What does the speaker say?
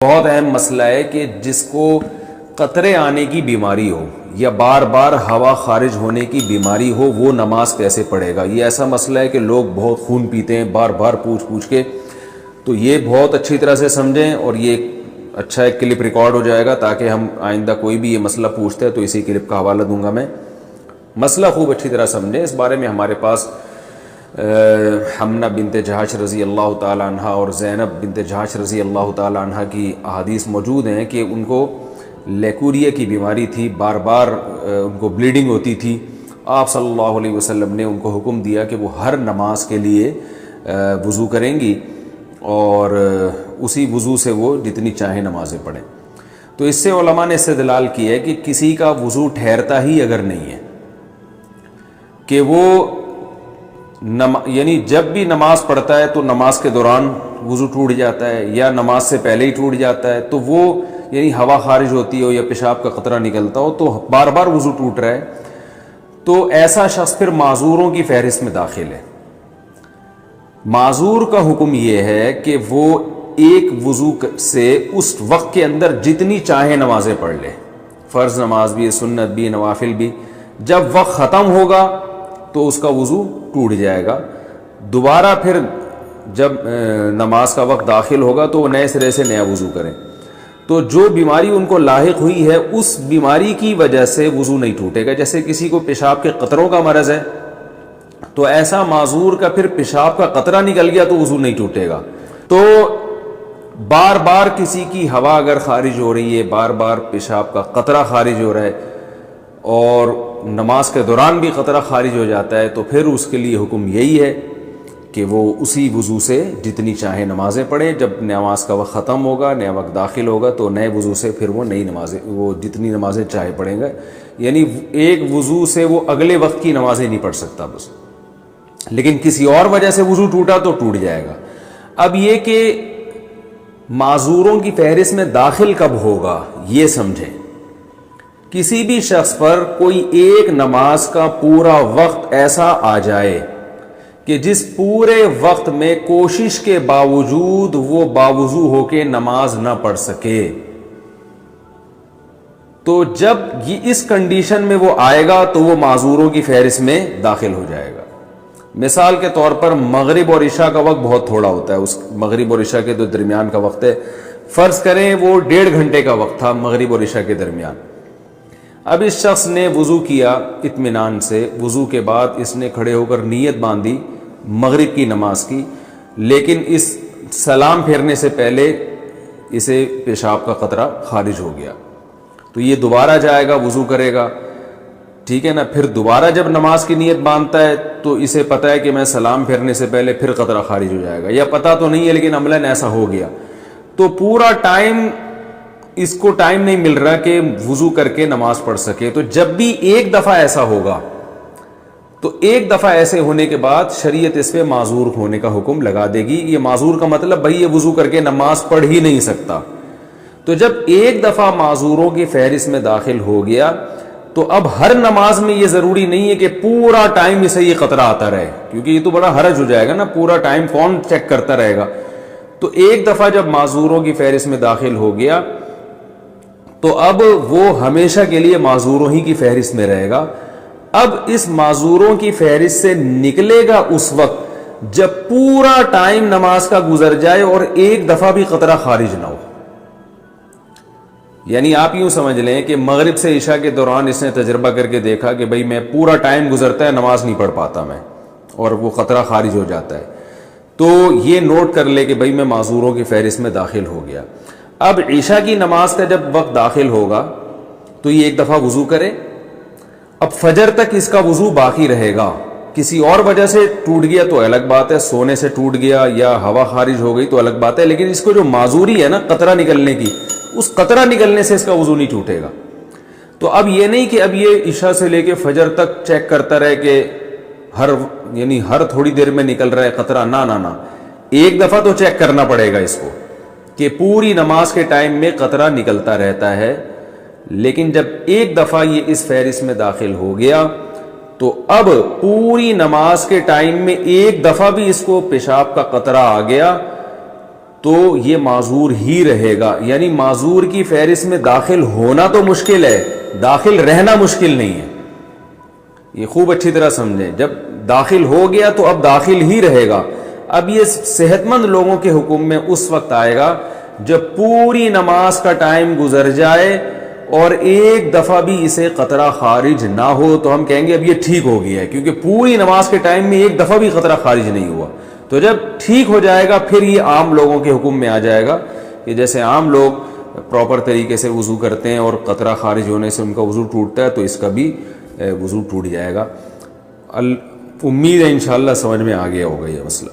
بہت اہم مسئلہ ہے کہ جس کو قطرے آنے کی بیماری ہو یا بار بار ہوا خارج ہونے کی بیماری ہو وہ نماز کیسے پڑھے گا. یہ ایسا مسئلہ ہے کہ لوگ بہت خون پیتے ہیں بار بار پوچھ کے. تو یہ بہت اچھی طرح سے سمجھیں اور یہ اچھا ایک کلپ ریکارڈ ہو جائے گا تاکہ ہم آئندہ کوئی بھی یہ مسئلہ پوچھتے ہیں تو اسی کلپ کا حوالہ دوں گا میں. مسئلہ خوب اچھی طرح سمجھیں. اس بارے میں ہمارے پاس حمنہ بنت جہش رضی اللہ تعالی عنہ اور زینب بنت جہش رضی اللہ تعالی عنہ کی احادیث موجود ہیں کہ ان کو لیکوریا کی بیماری تھی, بار بار ان کو بلیڈنگ ہوتی تھی. آپ صلی اللہ علیہ وسلم نے ان کو حکم دیا کہ وہ ہر نماز کے لیے وضو کریں گی اور اسی وضو سے وہ جتنی چاہیں نمازیں پڑھیں. تو اس سے علماء نے استدلال کی ہے کہ کسی کا وضو ٹھہرتا ہی اگر نہیں ہے کہ وہ یعنی جب بھی نماز پڑھتا ہے تو نماز کے دوران وضو ٹوٹ جاتا ہے یا نماز سے پہلے ہی ٹوٹ جاتا ہے, تو وہ یعنی ہوا خارج ہوتی ہو یا پیشاب کا قطرہ نکلتا ہو تو بار بار وضو ٹوٹ رہا ہے, تو ایسا شخص پھر معذوروں کی فہرست میں داخل ہے. معذور کا حکم یہ ہے کہ وہ ایک وضو سے اس وقت کے اندر جتنی چاہے نمازیں پڑھ لے, فرض نماز بھی, سنت بھی, نوافل بھی. جب وقت ختم ہوگا تو اس کا وضو ٹوٹ جائے گا. دوبارہ پھر جب نماز کا وقت داخل ہوگا تو وہ نئے سرے سے نیا وضو کریں. تو جو بیماری ان کو لاحق ہوئی ہے اس بیماری کی وجہ سے وضو نہیں ٹوٹے گا. جیسے کسی کو پیشاب کے قطروں کا مرض ہے تو ایسا معذور کا پھر پیشاب کا قطرہ نکل گیا تو وضو نہیں ٹوٹے گا. تو بار بار کسی کی ہوا اگر خارج ہو رہی ہے, بار بار پیشاب کا قطرہ خارج ہو رہا ہے اور نماز کے دوران بھی قطرہ خارج ہو جاتا ہے, تو پھر اس کے لیے حکم یہی ہے کہ وہ اسی وضو سے جتنی چاہیں نمازیں پڑھیں. جب نماز کا وقت ختم ہوگا, نیا وقت داخل ہوگا تو نئے وضو سے پھر وہ نئی نمازیں, وہ جتنی نمازیں چاہے پڑھیں گا. یعنی ایک وضو سے وہ اگلے وقت کی نمازیں نہیں پڑھ سکتا بس, لیکن کسی اور وجہ سے وضو ٹوٹا تو ٹوٹ جائے گا. اب یہ کہ معذوروں کی فہرست میں داخل کب ہوگا یہ سمجھیں. کسی بھی شخص پر کوئی ایک نماز کا پورا وقت ایسا آ جائے کہ جس پورے وقت میں کوشش کے باوجود وہ باوضو ہو کے نماز نہ پڑھ سکے, تو جب یہ اس کنڈیشن میں وہ آئے گا تو وہ معذوروں کی فہرست میں داخل ہو جائے گا. مثال کے طور پر مغرب اور عشاء کا وقت بہت تھوڑا ہوتا ہے, اس مغرب اور عشاء کے جو درمیان کا وقت ہے, فرض کریں وہ 1.5 گھنٹے کا وقت تھا مغرب اور عشاء کے درمیان. اب اس شخص نے وضو کیا اطمینان سے, وضو کے بعد اس نے کھڑے ہو کر نیت باندھی مغرب کی نماز کی, لیکن اس سلام پھیرنے سے پہلے اسے پیشاب کا قطرہ خارج ہو گیا, تو یہ دوبارہ جائے گا وضو کرے گا, ٹھیک ہے نا. پھر دوبارہ جب نماز کی نیت باندھتا ہے تو اسے پتہ ہے کہ میں سلام پھیرنے سے پہلے پھر قطرہ خارج ہو جائے گا, یا پتہ تو نہیں ہے لیکن عملاً ایسا ہو گیا, تو پورا ٹائم اس کو ٹائم نہیں مل رہا کہ وضو کر کے نماز پڑھ سکے. تو جب بھی ایک دفعہ ایسا ہوگا تو ایک دفعہ ایسے ہونے کے بعد شریعت اس پہ معذور ہونے کا حکم لگا دے گی. یہ معذور کا مطلب بھائی یہ وضو کر کے نماز پڑھ ہی نہیں سکتا. تو جب ایک دفعہ معذوروں کی فہرست میں داخل ہو گیا تو اب ہر نماز میں یہ ضروری نہیں ہے کہ پورا ٹائم اسے یہ قطرہ آتا رہے, کیونکہ یہ تو بڑا حرج ہو جائے گا نا, پورا ٹائم کون چیک کرتا رہے گا. تو ایک دفعہ جب معذوروں کی فہرست میں داخل ہو گیا تو اب وہ ہمیشہ کے لیے معذوروں ہی کی فہرست میں رہے گا. اب اس معذوروں کی فہرست سے نکلے گا اس وقت جب پورا ٹائم نماز کا گزر جائے اور ایک دفعہ بھی قطرہ خارج نہ ہو. یعنی آپ یوں سمجھ لیں کہ مغرب سے عشاء کے دوران اس نے تجربہ کر کے دیکھا کہ بھئی میں پورا ٹائم گزرتا ہے نماز نہیں پڑھ پاتا میں اور وہ قطرہ خارج ہو جاتا ہے, تو یہ نوٹ کر لے کہ بھئی میں معذوروں کی فہرست میں داخل ہو گیا. اب عشاء کی نماز کا جب وقت داخل ہوگا تو یہ ایک دفعہ وضو کرے. اب فجر تک اس کا وضو باقی رہے گا, کسی اور وجہ سے ٹوٹ گیا تو الگ بات ہے, سونے سے ٹوٹ گیا یا ہوا خارج ہو گئی تو الگ بات ہے, لیکن اس کو جو معذوری ہے نا قطرہ نکلنے کی, اس قطرہ نکلنے سے اس کا وضو نہیں ٹوٹے گا. تو اب یہ نہیں کہ اب یہ عشاء سے لے کے فجر تک چیک کرتا رہے کہ ہر تھوڑی دیر میں نکل رہا ہے قطرہ, نہ ایک دفعہ تو چیک کرنا پڑے گا اس کو کہ پوری نماز کے ٹائم میں قطرہ نکلتا رہتا ہے. لیکن جب ایک دفعہ یہ اس فہرست میں داخل ہو گیا تو اب پوری نماز کے ٹائم میں ایک دفعہ بھی اس کو پیشاب کا قطرہ آ گیا تو یہ معذور ہی رہے گا. یعنی معذور کی فہرست میں داخل ہونا تو مشکل ہے, داخل رہنا مشکل نہیں ہے. یہ خوب اچھی طرح سمجھیں, جب داخل ہو گیا تو اب داخل ہی رہے گا. اب یہ صحت مند لوگوں کے حکم میں اس وقت آئے گا جب پوری نماز کا ٹائم گزر جائے اور ایک دفعہ بھی اسے قطرہ خارج نہ ہو, تو ہم کہیں گے اب یہ ٹھیک ہو گیا ہے, کیونکہ پوری نماز کے ٹائم میں ایک دفعہ بھی قطرہ خارج نہیں ہوا. تو جب ٹھیک ہو جائے گا پھر یہ عام لوگوں کے حکم میں آ جائے گا کہ جیسے عام لوگ پراپر طریقے سے وضو کرتے ہیں اور قطرہ خارج ہونے سے ان کا وضو ٹوٹتا ہے, تو اس کا بھی وضو ٹوٹ جائے گا. امید ہے انشاءاللہ سمجھ میں آ گیا ہوگا یہ مسئلہ.